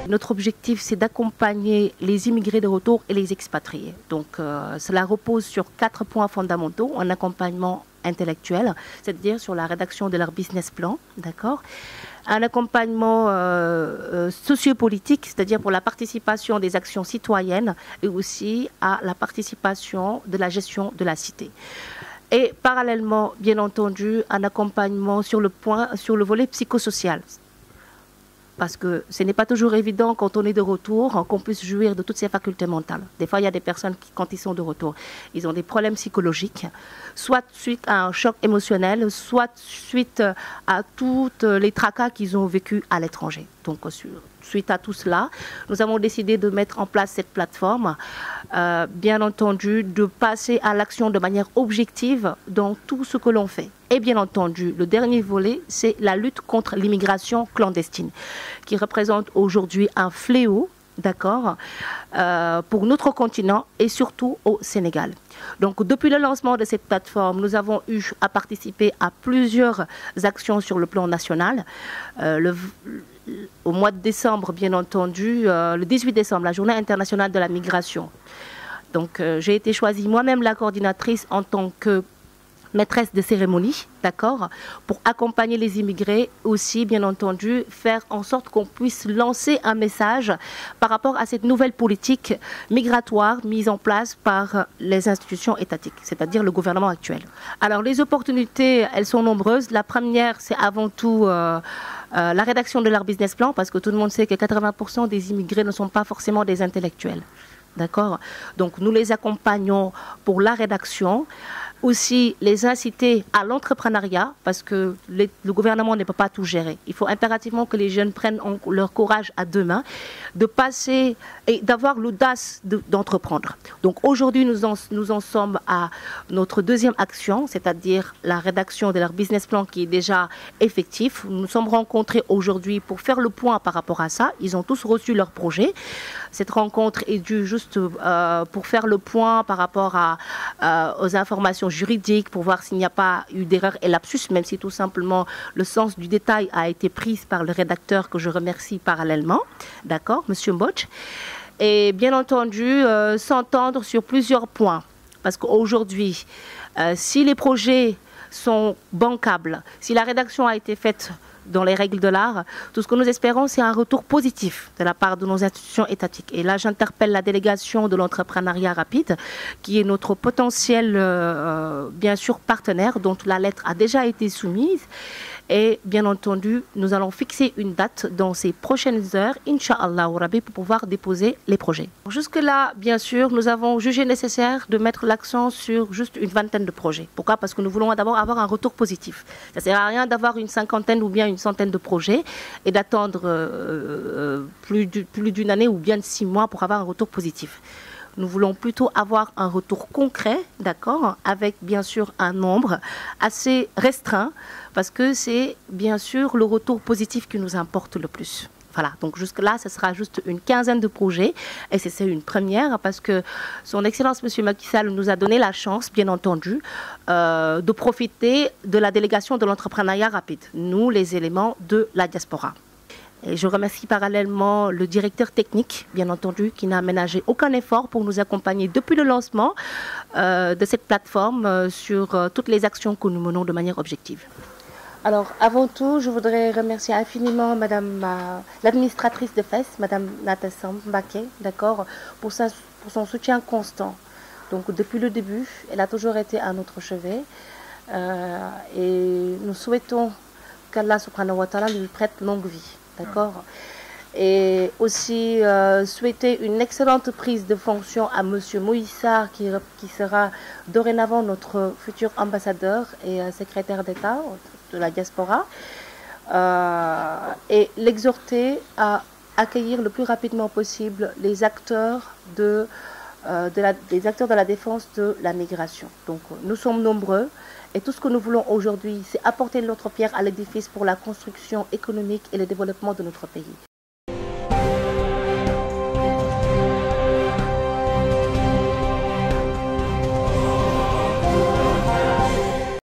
Notre objectif, c'est d'accompagner les immigrés de retour et les expatriés. Donc, cela repose sur 4 points fondamentaux. Un accompagnement intellectuel, c'est-à-dire sur la rédaction de leur business plan, d'accord ? Un accompagnement sociopolitique, c'est-à-dire pour la participation des actions citoyennes et aussi à la participation de la gestion de la cité. Et parallèlement, bien entendu, un accompagnement sur le volet psychosocial. Parce que ce n'est pas toujours évident quand on est de retour qu'on puisse jouir de toutes ses facultés mentales. Des fois, il y a des personnes qui, quand ils sont de retour, ils ont des problèmes psychologiques, soit suite à un choc émotionnel, soit suite à toutes les tracas qu'ils ont vécus à l'étranger. Donc, suite à tout cela, nous avons décidé de mettre en place cette plateforme, bien entendu, de passer à l'action de manière objective dans tout ce que l'on fait. Et bien entendu, le dernier volet, c'est la lutte contre l'immigration clandestine, qui représente aujourd'hui un fléau, d'accord, pour notre continent et surtout au Sénégal. Donc, depuis le lancement de cette plateforme, nous avons eu à participer à plusieurs actions sur le plan national. Au mois de décembre, bien entendu, le 18 décembre, la Journée internationale de la migration. Donc, j'ai été choisie moi-même la coordinatrice en tant que maîtresse de cérémonie, d'accord, pour accompagner les immigrés, aussi, bien entendu, faire en sorte qu'on puisse lancer un message par rapport à cette nouvelle politique migratoire mise en place par les institutions étatiques, c'est-à-dire le gouvernement actuel. Alors, les opportunités, elles sont nombreuses. La première, c'est avant tout la rédaction de leur business plan, parce que tout le monde sait que 80% des immigrés ne sont pas forcément des intellectuels. D'accord? Donc, nous les accompagnons pour la rédaction. Aussi, les inciter à l'entrepreneuriat, parce que le gouvernement ne peut pas tout gérer. Il faut impérativement que les jeunes prennent leur courage à deux mains, de passer et d'avoir l'audace d'entreprendre. Donc aujourd'hui, nous en sommes à notre deuxième action, c'est-à-dire la rédaction de leur business plan qui est déjà effectif. Nous nous sommes rencontrés aujourd'hui pour faire le point par rapport à ça. Ils ont tous reçu leur projet. Cette rencontre est due juste pour faire le point par rapport aux informations juridiques, pour voir s'il n'y a pas eu d'erreur et lapsus, même si tout simplement le sens du détail a été pris par le rédacteur que je remercie parallèlement, d'accord, Monsieur Mbodj. Et bien entendu, s'entendre sur plusieurs points, parce qu'aujourd'hui, si les projets sont bancables, si la rédaction a été faite dans les règles de l'art, tout ce que nous espérons, c'est un retour positif de la part de nos institutions étatiques. Et là, j'interpelle la délégation de l'entrepreneuriat rapide, qui est notre potentiel, bien sûr, partenaire, dont la lettre a déjà été soumise. Et bien entendu, nous allons fixer une date dans ces prochaines heures, Inch'Allah, pour pouvoir déposer les projets. Jusque-là, bien sûr, nous avons jugé nécessaire de mettre l'accent sur juste une vingtaine de projets. Pourquoi? Parce que nous voulons d'abord avoir un retour positif. Ça ne sert à rien d'avoir une cinquantaine ou bien une centaine de projets et d'attendre plus d'une année ou bien 6 mois pour avoir un retour positif. Nous voulons plutôt avoir un retour concret, d'accord, avec bien sûr un nombre assez restreint, parce que c'est bien sûr le retour positif qui nous importe le plus. Voilà, donc jusque-là, ce sera juste une quinzaine de projets, et c'est une première, parce que son Excellence M. Macky Sall nous a donné la chance, bien entendu, de profiter de la délégation de l'entrepreneuriat rapide, nous, les éléments de la diaspora. Et je remercie parallèlement le directeur technique, bien entendu, qui n'a ménagé aucun effort pour nous accompagner depuis le lancement de cette plateforme sur toutes les actions que nous menons de manière objective. Alors, avant tout, je voudrais remercier infiniment Madame l'administratrice de FES, Madame Natassam Mbake, d'accord, pour son soutien constant. Donc, depuis le début, elle a toujours été à notre chevet. Et nous souhaitons qu'Allah subhanahu wa ta'ala lui prête longue vie. D'accord. Et aussi souhaiter une excellente prise de fonction à M. Moïssar, qui sera dorénavant notre futur ambassadeur et secrétaire d'État de la diaspora, et l'exhorter à accueillir le plus rapidement possible les acteurs de la défense de la migration. Donc nous sommes nombreux. Et tout ce que nous voulons aujourd'hui, c'est apporter notre pierre à l'édifice pour la construction économique et le développement de notre pays.